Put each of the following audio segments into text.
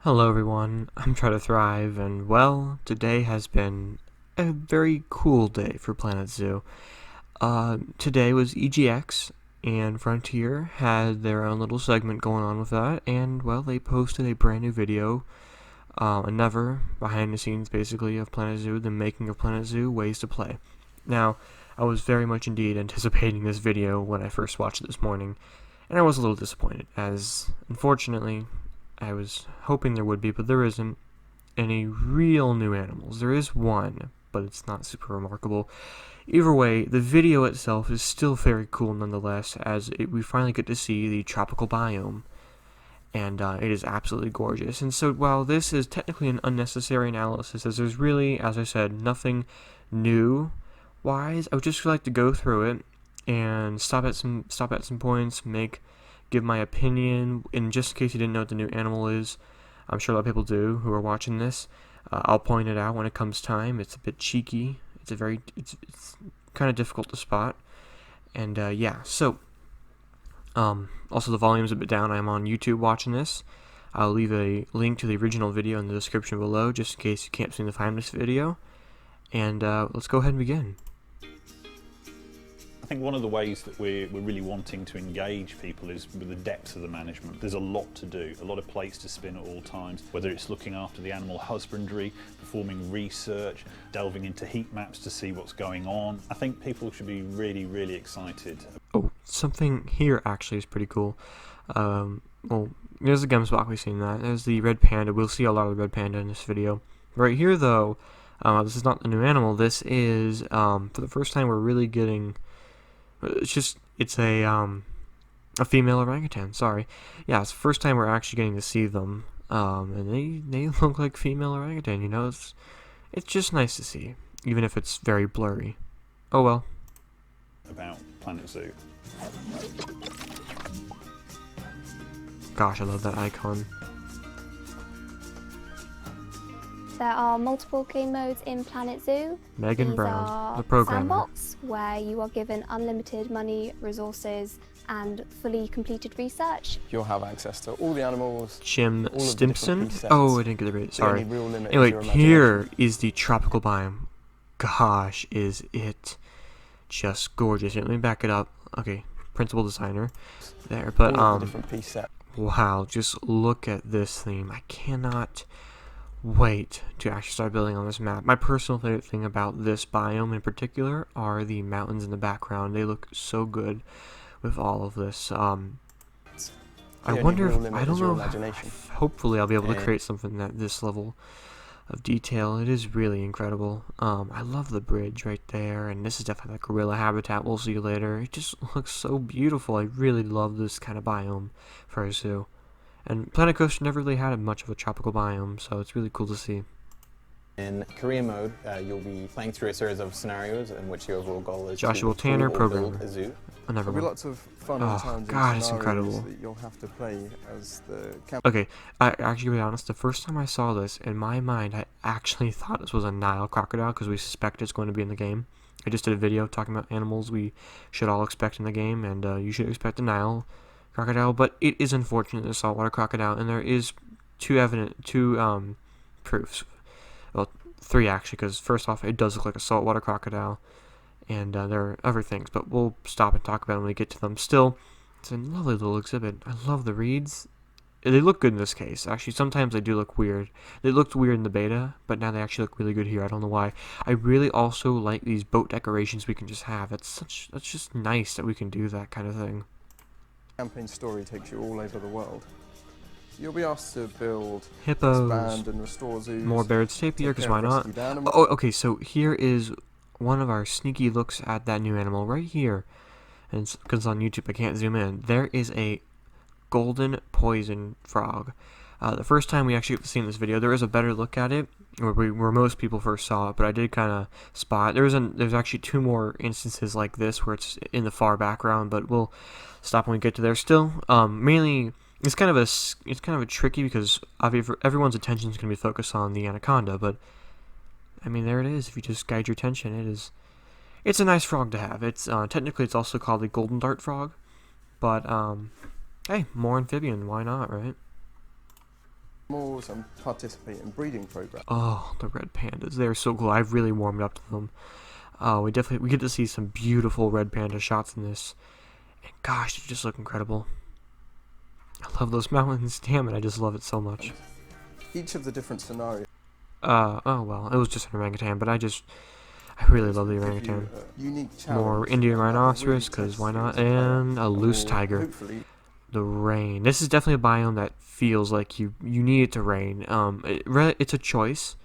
Hello everyone, I'm Try to Thrive, and well, today has been a very cool day for Planet Zoo. Today was EGX, and Frontier had their own little segment going on with that, and well, they posted a brand new video, another behind the scenes basically of Planet Zoo, the making of Planet Zoo, ways to play. Now, I was very much indeed anticipating this video when I first watched it this morning, and I was a little disappointed, as unfortunately, I was hoping there would be, but there isn't any real new animals. There is one, but it's not super remarkable. Either way, the video itself is still very cool nonetheless, as we finally get to see the tropical biome, and it is absolutely gorgeous. And so while this is technically an unnecessary analysis, as there's really, as I said, nothing new wise, I would just like to go through it and stop at some points, give my opinion, in just in case you didn't know what the new animal is. I'm sure a lot of people do who are watching this. I'll point it out when it comes time. It's a bit cheeky. It's kind of difficult to spot. And yeah, so also the volume's a bit down. I'm on YouTube watching this. I'll leave a link to the original video in the description below, just in case you can't seem to find this video. And let's go ahead and begin. I think one of the ways that we're really wanting to engage people is with the depth of the management. There's a lot to do, a lot of plates to spin at all times, whether it's looking after the animal husbandry, performing research, delving into heat maps to see what's going on. I think people should be really, really excited. Oh, something here actually is pretty cool. Well, there's the gemsbok, we've seen that. There's the red panda. We'll see a lot of the red panda in this video. Right here, though, this is not the new animal. This is, for the first time, we're really getting... It's a female orangutan, sorry. Yeah, it's the first time we're actually getting to see them. And they look like female orangutan, you know? It's just nice to see, even if it's very blurry. Oh well. About Planet Zoo. Gosh, I love that icon. There are multiple game modes in Planet Zoo. Megan These Brown, are the programmer. Sandbox, where you are given unlimited money, resources, and fully completed research. You'll have access to all the animals. Jim all of the different Stimson? presets. Oh, I didn't get the rate, sorry. The only real limit is Anyway, your imagination. here is the tropical biome. Gosh, is it just gorgeous. Let me back it up. Okay, principal designer there, but all of the different piece set. wow, just look at this theme. I cannot wait to actually start building on this map. My personal favorite thing about this biome in particular are the mountains in the background. They look so good with all of this. I wonder if, I don't know, hopefully I'll be able to create something at this level of detail. It is really incredible. I love the bridge right there, and this is definitely like gorilla habitat. We'll see later. It just looks so beautiful. I really love this kind of biome for a zoo. And Planet Coaster never really had much of a tropical biome, so it's really cool to see. In career mode, you'll be playing through a series of scenarios in which your overall goal is Joshua to Tanner, build programmer. a zoo. Another There'll be one. lots of fun and challenging God, it's scenarios incredible. that you'll have to play as the camp. Okay, I actually, to be honest, the first time I saw this, in my mind, I actually thought this was a Nile crocodile, because we suspect it's going to be in the game. I just did a video talking about animals we should all expect in the game, and you should expect a Nile crocodile, but it is unfortunate a saltwater crocodile, and there is two proofs. Well, three actually, because first off, it does look like a saltwater crocodile, and there are other things, but we'll stop and talk about it when we get to them. Still, it's a lovely little exhibit. I love the reeds. They look good in this case. Actually, sometimes they do look weird. They looked weird in the beta, but now they actually look really good here. I don't know why. I really also like these boat decorations we can just have. That's just nice that we can do that kind of thing. Campaign story takes you all over the world. You'll be asked to build, Hippos. expand and restore zoos. More Baird's tape here, take because care why of not? rescued animals. Oh, okay, so here is one of our sneaky looks at that new animal right here. And because it's on YouTube, I can't zoom in. There is a golden poison frog. The first time we actually seen this video, there is a better look at it, where most people first saw it, but I did kind of spot. There's actually two more instances like this where it's in the far background, but we'll stop when we get to there. Still, mainly it's kind of a tricky because everyone's attention is going to be focused on the anaconda, but I mean there it is. If you just guide your attention, it's a nice frog to have. It's technically it's also called the golden dart frog, but hey, more amphibian, why not, right? animals and participate in breeding programs. Oh, the red pandas. They're so cool. I've really warmed up to them. We get to see some beautiful red panda shots in this. And gosh, they just look incredible. I love those mountains. Damn it, I just love it so much. Each of the different scenarios Oh well, it was just an orangutan, but I really love the give you orangutan. a unique challenge. More Indian that will rhinoceros, really because test why the not? player And a loose will tiger. hopefully The rain. This is definitely a biome that feels like you need it to rain. It's a choice.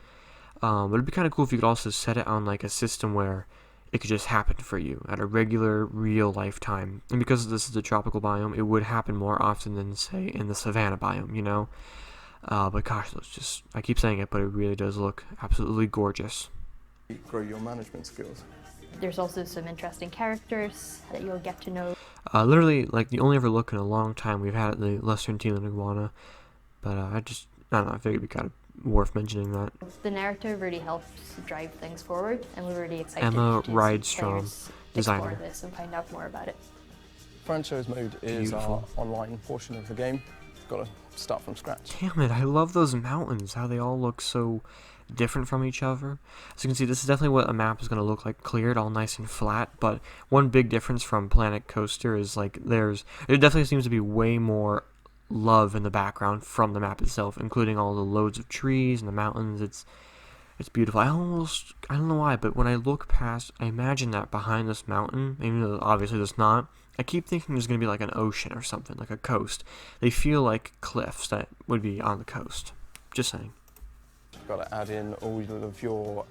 But it'd be kind of cool if you could also set it on like a system where it could just happen for you at a regular, real life time. And because this is a tropical biome, it would happen more often than, say, in the savanna biome, you know? But gosh, I keep saying it, but it really does look absolutely gorgeous. grow your management skills. There's also some interesting characters that you'll get to know. Literally, like, the only ever look in a long time we've had at the Western Teal iguana. But I don't know, I figured it'd be kind of worth mentioning that. The narrative really helps drive things forward, and we're really excited Emma to Rydstrom, see players designer. explore this and find out more about it. Franchise mode is Beautiful. our online portion of the game. You've got to start from scratch. Damn it, I love those mountains, how they all look so different from each other. As you can see, this is definitely what a map is going to look like, cleared, all nice and flat, but one big difference from Planet Coaster is like there definitely seems to be way more love in the background from the map itself, including all the loads of trees and the mountains. It's beautiful. I don't know why, but when I look past, I imagine that behind this mountain, even though obviously there's not, I keep thinking there's going to be like an ocean or something, like a coast. They feel like cliffs that would be on the coast. Just saying. You've got to add in all of your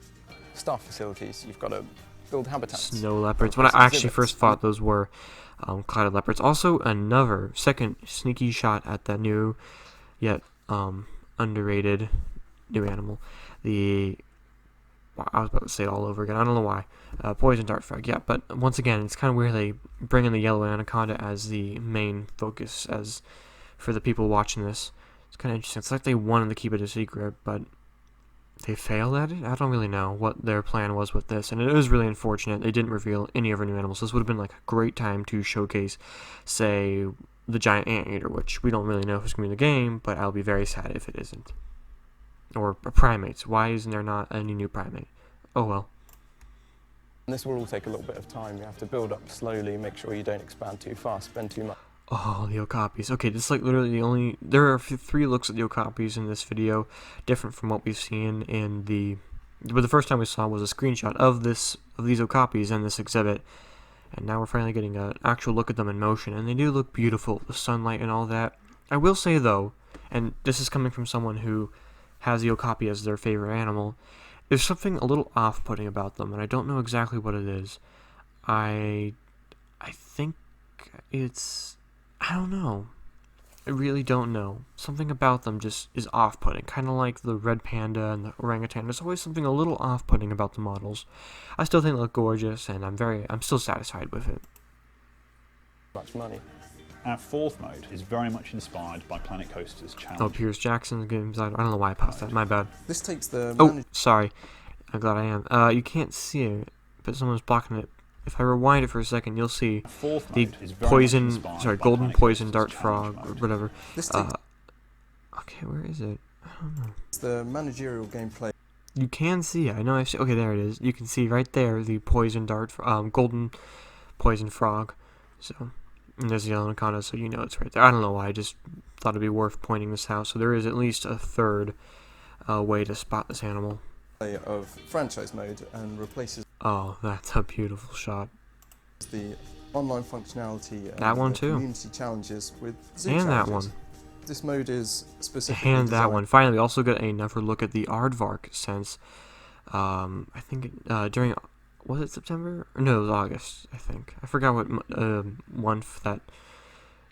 staff facilities. You've got to build habitats. Snow leopards. When I actually first thought those were clouded leopards. Also, another second sneaky shot at that new, yet underrated new animal. I was about to say it all over again. I don't know why. Poison dart frog. Yeah, but once again, it's kind of weird they bring in the yellow anaconda as the main focus as for the people watching this. It's kind of interesting. It's like they wanted to keep it a secret, but they failed at it? I don't really know what their plan was with this, and it was really unfortunate. They didn't reveal any of our new animals. This would have been like a great time to showcase, say, the giant anteater, which we don't really know who's going to be in the game, but I'll be very sad if it isn't. Or primates. Why isn't there not any new primate? Oh well. And this will all take a little bit of time. You have to build up slowly, make sure you don't expand too fast, spend too much. Oh, the okapis. Okay, this is like literally the only... There are 3 looks at the okapis in this video, different from what we've seen in the... But the first time we saw was a screenshot of these okapis in this exhibit. And now we're finally getting an actual look at them in motion, and they do look beautiful, the sunlight and all that. I will say though, and this is coming from someone who has the okapi as their favorite animal, there's something a little off-putting about them, and I don't know exactly what it is. I think it's... I don't know. I really don't know. Something about them just is off-putting, kind of like the red panda and the orangutan. There's always something a little off-putting about the models. I still think they look gorgeous, and I'm still satisfied with it. Much money. Our fourth mode is very much inspired by Planet Coaster's challenge. Oh, Pierce Jackson's games. I don't know why I paused that. My bad. This takes the Oh, sorry. I'm glad I am. You can't see it, but someone's blocking it. If I rewind it for a second, you'll see Our fourth the mode is very much inspired by golden Planet poison Coaster's dart challenge frog, or mode. whatever. This takes Okay, where is it? I don't know. the managerial gameplay. You can see it. I know. Okay, there it is. You can see right there the poison dart, golden poison frog. So, and there's the yellow anaconda, so you know it's right there. I don't know why. I just thought it'd be worth pointing this out. So there is at least a third way to spot this animal. Of franchise mode and replaces Oh, that's a beautiful shot. the online functionality and That one the too. community challenges with zoo And that challenges. one. This mode is specifically And that designed one. Finally, we also got another look at the aardvark since, I think, during, was it September? Or no, it was August, I think. I forgot what month that,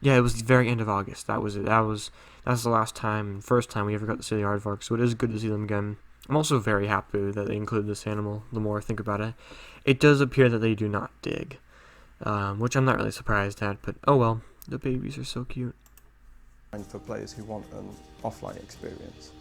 yeah, it was the very end of August. That was it. That's the last time, first time we ever got to see the aardvark, so it is good to see them again. I'm also very happy that they include this animal, the more I think about it. It does appear that they do not dig, which I'm not really surprised at, but oh well, the babies are so cute. for players who want an offline experience.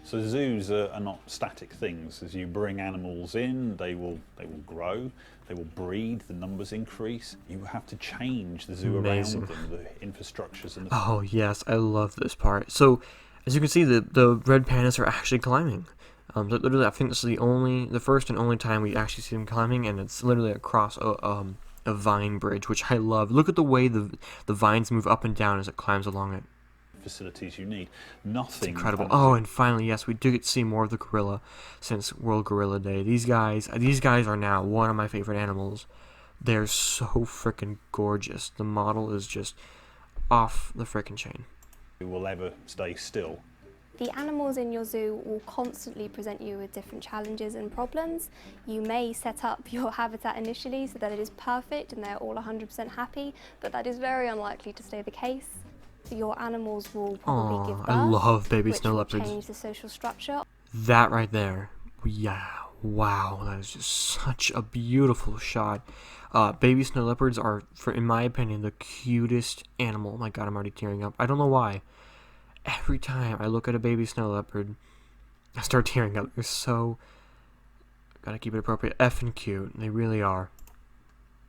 So zoos are not static things. As you bring animals in, they will grow, they will breed, the numbers increase. You have to change the zoo Amazing. around them, the infrastructures and the... Oh yes, I love this part. So As you can see, the red pandas are actually climbing. Literally, I think this is the first and only time we actually see them climbing, and it's literally across a vine bridge, which I love. Look at the way the vines move up and down as it climbs along it. Facilities you need. Nothing. It's incredible. Oh, and finally, yes, we do get to see more of the gorilla since World Gorilla Day. These guys are now one of my favorite animals. They're so freaking gorgeous. The model is just off the freaking chain. Will ever stay still. The animals in your zoo will constantly present you with different challenges and problems. You may set up your habitat initially so that it is perfect and they're all 100% happy, but that is very unlikely to stay the case. Your animals will probably give birth, I love baby which snow will leopards. change the social structure. That right there, yeah, wow, that is just such a beautiful shot. Baby snow leopards are, in my opinion, the cutest animal. Oh my god, I'm already tearing up. I don't know why. Every time I look at a baby snow leopard, I start tearing up. They're so, gotta keep it appropriate, effing cute. They really are.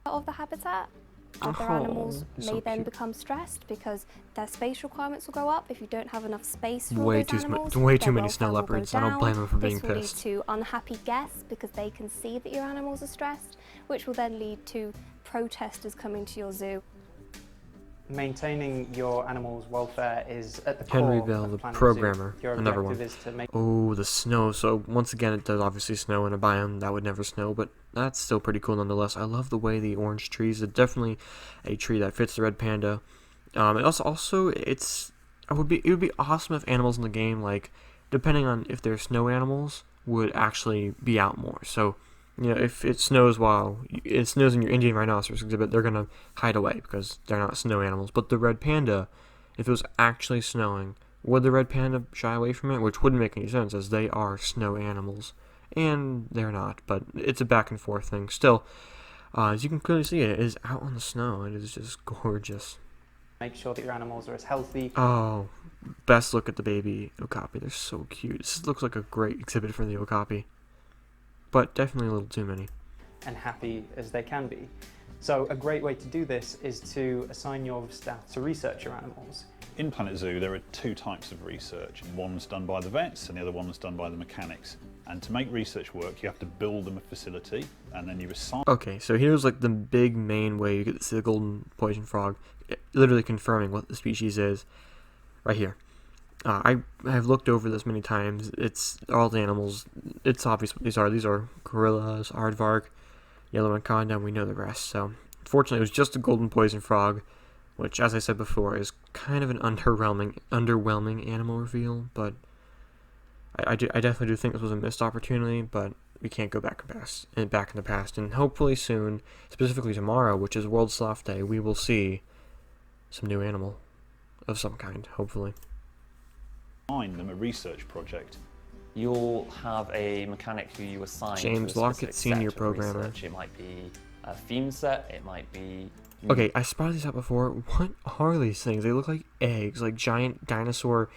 Of the habitat, other animals may then become stressed because their space requirements will go up. If you don't have enough space for Way all those animals, way their too many snow welfare will go leopards. I don't down. blame them for being This will pissed. lead to unhappy guests because they can see that your animals are stressed, which will then lead to protesters coming to your zoo. Maintaining your animal's welfare is at the Henry core Bell, of the Planet programmer, Zoo. Your another objective one. is to make Oh, the snow. So once again, it does obviously snow in a biome that would never snow, but that's still pretty cool nonetheless. I love the way the orange trees are definitely a tree that fits the red panda. And also it would be awesome if animals in the game, like depending on if they're snow animals, would actually be out more. So if it snows in your Indian rhinoceros exhibit, they're gonna hide away because they're not snow animals. But the red panda, if it was actually snowing, would the red panda shy away from it? Which wouldn't make any sense, as they are snow animals, and they're not. But it's a back and forth thing. Still, as you can clearly see, it is out on the snow. It is just gorgeous. make sure that your animals are as healthy. Oh, best look at the baby okapi. They're so cute. This looks like a great exhibit for the okapi, but definitely a little too many. And happy as they can be. So a great way to do this is to assign your staff to research your animals. In Planet Zoo, there are two types of research. One's done by the vets and the other one's done by the mechanics. And to make research work, you have to build them a facility and then you assign... Okay, so here's like the big main way you get to see the golden poison frog, literally confirming what the species is, right here. I have looked over this many times. It's all the animals. It's obvious what these are. These are gorillas, aardvark, yellow anaconda, and we know the rest. So, unfortunately, it was just a golden poison frog, which, as I said before, is kind of an underwhelming animal reveal. But I definitely do think this was a missed opportunity. But we can't go back in the past. And hopefully soon, specifically tomorrow, which is World Sloth Day, we will see some new animal of some kind. Hopefully. Assign them a research project. You'll have a mechanic who you assign James to a Lockett, specific senior set of programmer. research. It might be a theme set, it might be... Okay, I spotted these out before. What are these things? They look like eggs, like giant dinosaur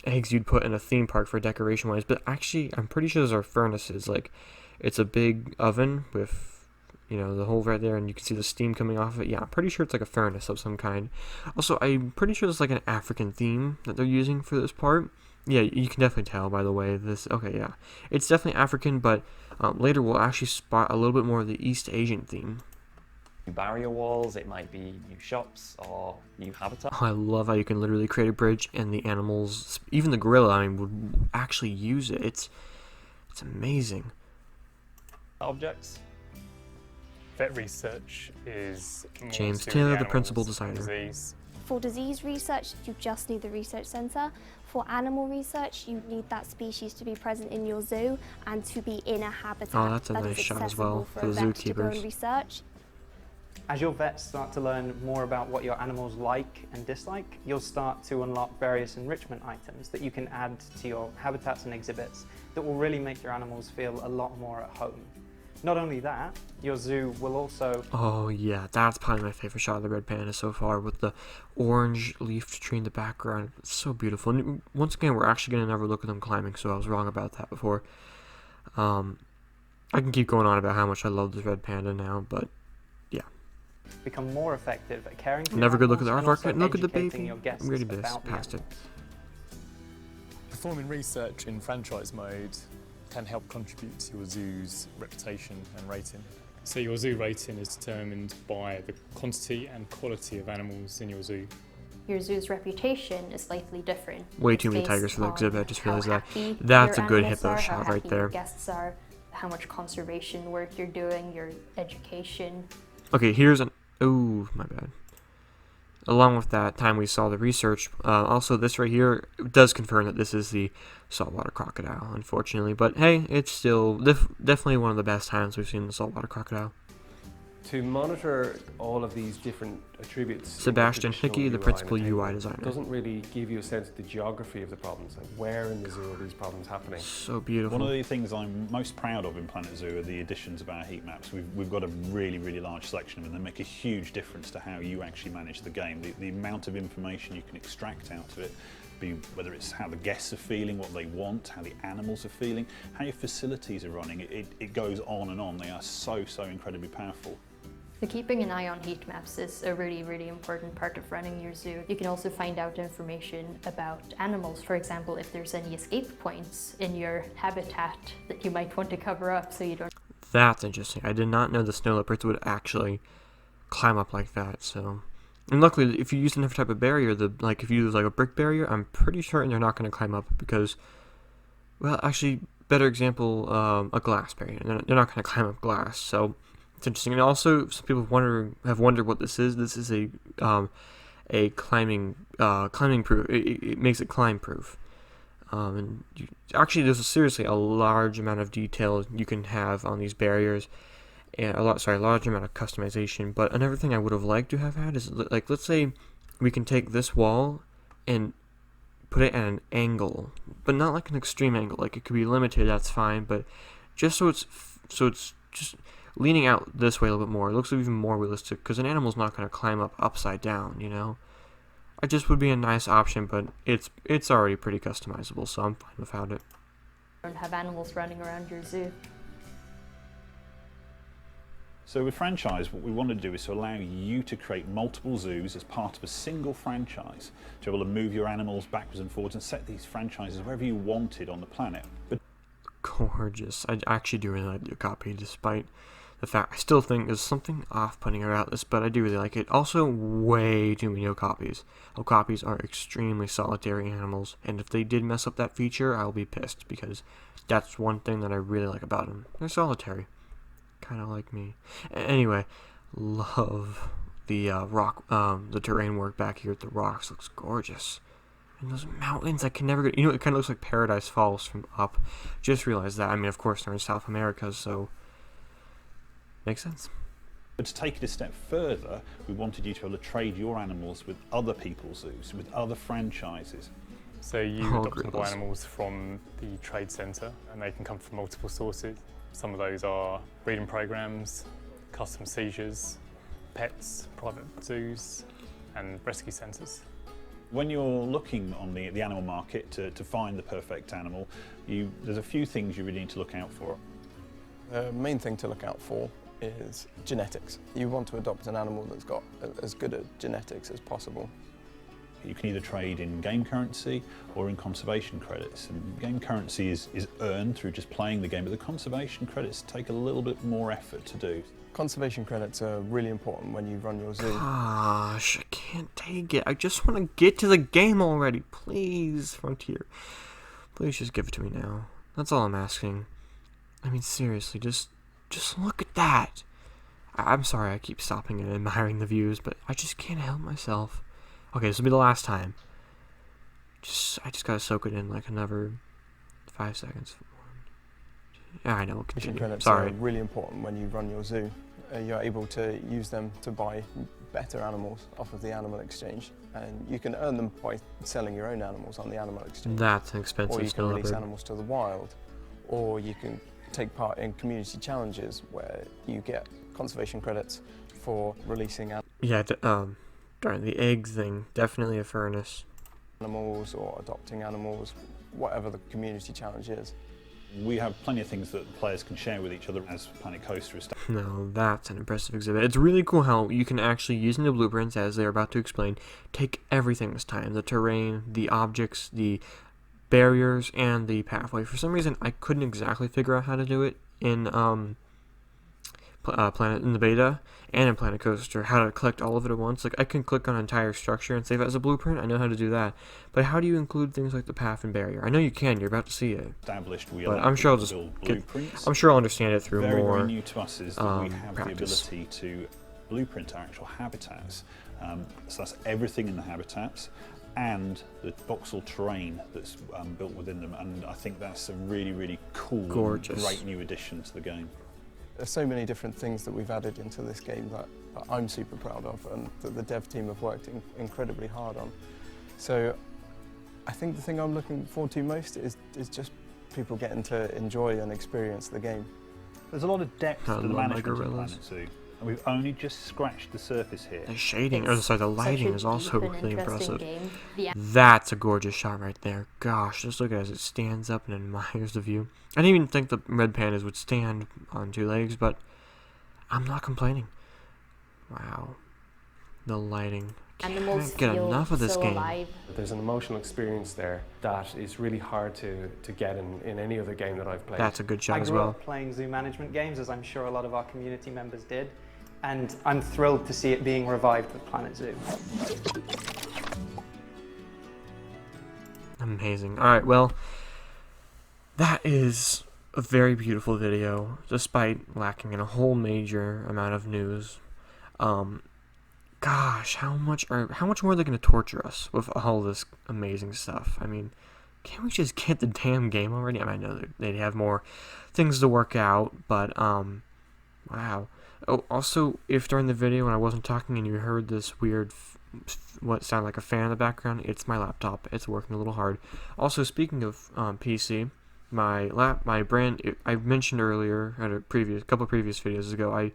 eggs you'd put in a theme park for decoration wise. But actually, I'm pretty sure those are furnaces. Like, it's a big oven with, the hole right there, and you can see the steam coming off of it. Yeah, I'm pretty sure it's like a furnace of some kind. Also, I'm pretty sure it's like an African theme that they're using for this part. Yeah, you can definitely tell by the way this... Okay, yeah. It's definitely African, but later we'll actually spot a little bit more of the East Asian theme. New barrier walls, it might be new shops or new habitat. Oh, I love how you can literally create a bridge and the animals, even the gorilla, would actually use it. It's amazing. Objects. Vet research is more James to Taylor, the animals principal and designer. Disease. For disease research, you just need the research centre. For animal research, you need that species to be present in your zoo and to be in a habitat Oh, that's a that nice is shot as accessible well for for a the vet to go and zookeepers. research. As your vets start to learn more about what your animals like and dislike, you'll start to unlock various enrichment items that you can add to your habitats and exhibits that will really make your animals feel a lot more at home. Not only that, your zoo will also... Oh yeah, that's probably my favorite shot of the red panda so far, with the orange leaf tree in the background. It's so beautiful. And once again, we're actually going to never look at them climbing, so I was wrong about that before. I can keep going on about how much I love this red panda now, but yeah. become more effective at caring for Never your good look at the animals aardvark. and Look at the also educating baby. your guests I'm ready to about the past it. animals. Performing research in franchise mode can help contribute to your zoo's reputation and rating. So your zoo rating is determined by the quantity and quality of animals in your zoo. Your zoo's reputation is slightly different. Way It's too many based tigers for the on exhibit, I just how realized that. happy That's your a good animals hippo are, how shot right happy there. your guests are, how much conservation work you're doing, your education. Okay, here's an... Oh, my bad. Along with that time we saw the research, also this right here does confirm that this is the saltwater crocodile, unfortunately. But hey, it's still definitely one of the best times we've seen the saltwater crocodile. To monitor all of these different attributes, Sebastian Hickey, the principal UI designer. doesn't really give you a sense of the geography of the problems, like where in the zoo are these problems happening. So beautiful. One of the things I'm most proud of in Planet Zoo are the additions of our heat maps. We've got a really, really large selection of them. They make a huge difference to how you actually manage the game. The amount of information you can extract out of it, whether it's how the guests are feeling, what they want, how the animals are feeling, how your facilities are running, it goes on and on. They are so incredibly powerful. So keeping an eye on heat maps is a really, really important part of running your zoo. You can also find out information about animals. For example, if there's any escape points in your habitat that you might want to cover up so you don't... That's interesting. I did not know the snow leopards would actually climb up like that, so... And luckily, if you use another type of barrier, if you use like a brick barrier, I'm pretty certain they're not going to climb up because... Well, actually, better example, a glass barrier. They're not going to climb up glass, so... It's interesting, and also some people have wondered what this is. This is a climbing proof. It makes it climb proof. Actually, there's seriously a large amount of detail you can have on these barriers, and a large amount of customization. But another thing I would have liked to have had is like, let's say we can take this wall and put it at an angle, but not like an extreme angle. Like it could be limited, that's fine, but just so it's just leaning out this way a little bit more. It looks even more realistic because an animal's not going to climb up upside down, you know? It just would be a nice option, but it's already pretty customizable, so I'm fine without it. don't have animals running around your zoo. So with franchise, what we want to do is to allow you to create multiple zoos as part of a single franchise, to be able to move your animals backwards and forwards and set these franchises wherever you wanted on the planet. But gorgeous. I actually do really like the copy, despite the fact I still think there's something off-putting about this, but I do really like it. Also, way too many copies. Copies are extremely solitary animals, and if they did mess up that feature, I'll be pissed, because that's one thing that I really like about them. They're solitary. Kind of like me. Anyway, love the the terrain work back here at the rocks. Looks gorgeous. And those mountains, I can never get, it kind of looks like Paradise Falls from up. Just realized that. I mean, of course, they're in South America, so makes sense. But to take it a step further, we wanted you to be able to trade your animals with other people's zoos, with other franchises. So you adoptable animals from the trade centre, and they can come from multiple sources. Some of those are breeding programs, custom seizures, pets, private zoos, and rescue centres. When you're looking on the animal market to find the perfect animal, there's a few things you really need to look out for. The main thing to look out for is genetics. You want to adopt an animal that's got as good at genetics as possible. You can either trade in game currency or in conservation credits. And game currency is earned through just playing the game, but the conservation credits take a little bit more effort to do. Conservation credits are really important when you run your zoo. Gosh, I can't take it. I just want to get to the game already. Please, Frontier. Please just give it to me now. That's all I'm asking. I mean, seriously, just look at that. I'm sorry I keep stopping and admiring the views, but I just can't help myself. Okay, this will be the last time. I just gotta soak it in like another 5 seconds. Yeah, I know. Continue. Credits Sorry. are really important when you run your zoo. You're able to use them to buy better animals off of the animal exchange, and you can earn them by selling your own animals on the animal exchange. That's an expensive Or you can release leopard. animals to the wild, or you can take part in community challenges where you get conservation credits for releasing Yeah, darn, the eggs thing, definitely a furnace. animals or adopting animals, whatever the community challenge is. We have plenty of things that players can share with each other as Planet Coaster is. No, that's an impressive exhibit. It's really cool how you can actually, using the blueprints, as they're about to explain, take everything this time. The terrain, the objects, the barriers and the pathway. For some reason, I couldn't exactly figure out how to do it in Planet in the beta and in Planet Coaster, how to collect all of it at once. Like, I can click on an entire structure and save it as a blueprint. I know how to do that, but how do you include things like the path and barrier? I know you can. You're about to see it. Established, we But allow I'm sure I'll people just to build get. blueprints. I'm sure I'll understand it through Very, more. very new to us is that we have practice. the ability to blueprint our actual habitats. So that's everything in the habitats and the voxel terrain that's built within them, and I think that's a really, really cool, Gorgeous. great new addition to the game. There's so many different things that we've added into this game that I'm super proud of and that the dev team have worked incredibly hard on. So I think the thing I'm looking forward to most is just people getting to enjoy and experience the game. There's a lot of depth I to the love my management of gorillas. Planet Zoo, and we've only just scratched the surface here. The shading, It's or sorry, the such lighting a is also deep and really interesting impressive. game. The That's a gorgeous shot right there. Gosh, just look at it as it stands up and admires the view. I didn't even think the red pandas would stand on 2 legs, but I'm not complaining. Wow. The lighting. animals Can't get feel enough of this so game. alive. There's an emotional experience there that is really hard to get in any other game that I've played. That's a good I shot as grew well. up playing zoo management games, as I'm sure a lot of our community members did, and I'm thrilled to see it being revived with Planet Zoo. Amazing. Alright, well, that is a very beautiful video, despite lacking in a whole major amount of news. Gosh, how much more are they going to torture us with all this amazing stuff? I mean, can't we just get the damn game already? I mean, I know they'd have more things to work out, but, wow. Oh, also, if during the video when I wasn't talking and you heard this weird, what sounded like a fan in the background, it's my laptop. It's working a little hard. Also, speaking of PC, I mentioned earlier at a couple of previous videos ago, I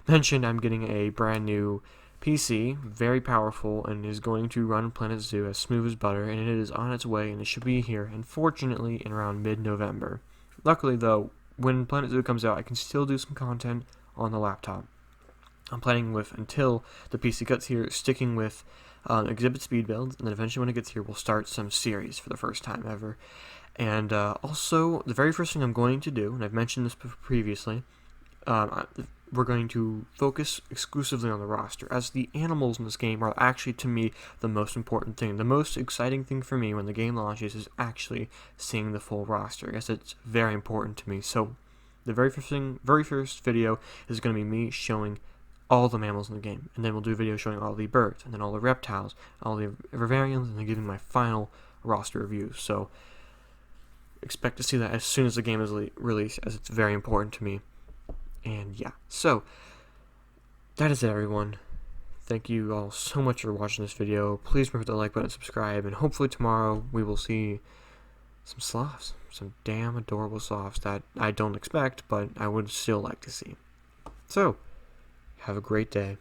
mentioned I'm getting a brand new PC, very powerful, and is going to run Planet Zoo as smooth as butter, and it is on its way, and it should be here, unfortunately, in around mid-November. Luckily, though, when Planet Zoo comes out, I can still do some content on the laptop. I'm planning with, until the PC gets here, sticking with exhibit speed builds, and then eventually when it gets here, we'll start some series for the first time ever. And also, the very first thing I'm going to do, and I've mentioned this previously, we're going to focus exclusively on the roster, as the animals in this game are actually, to me, the most important thing. The most exciting thing for me when the game launches is actually seeing the full roster. I guess it's very important to me. So, the very first video is going to be me showing all the mammals in the game, and then we'll do a video showing all the birds, and then all the reptiles, all the vivariums, and then giving my final roster review. So, expect to see that as soon as the game is released, as it's very important to me. And yeah, so that is it, everyone. Thank you all so much for watching this video. Please remember to like button and subscribe, and hopefully tomorrow we will see some sloths, some damn adorable sloths that I don't expect, but I would still like to see. So, have a great day.